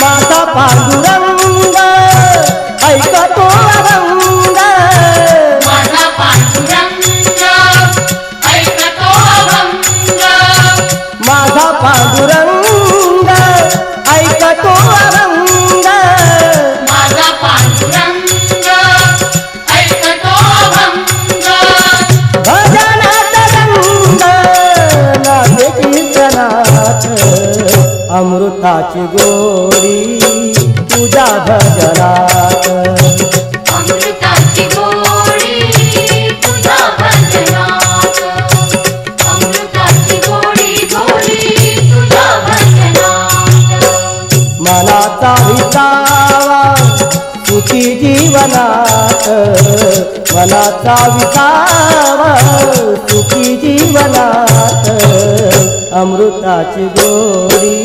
माझा पांडुरंग ऐकतो अभंग, माझा पांडुरंग ऐकतो अभंग, माझा पांडुरंग ऐकतो अभंग, माझा पांडुरंग ऐकतो अभंग, भजनात रंग नामे कीर्तनात, अमृताची गोडी तुझ्या भजनात, अमृताची गोडी तुझ्या भजनात, अमृताची गोडी गोडी तुझ्या भजनात, मनाचा विसावा सुखी जीवनात, मनाचा विसावा सुखी जीवनात, अमृताची गोडी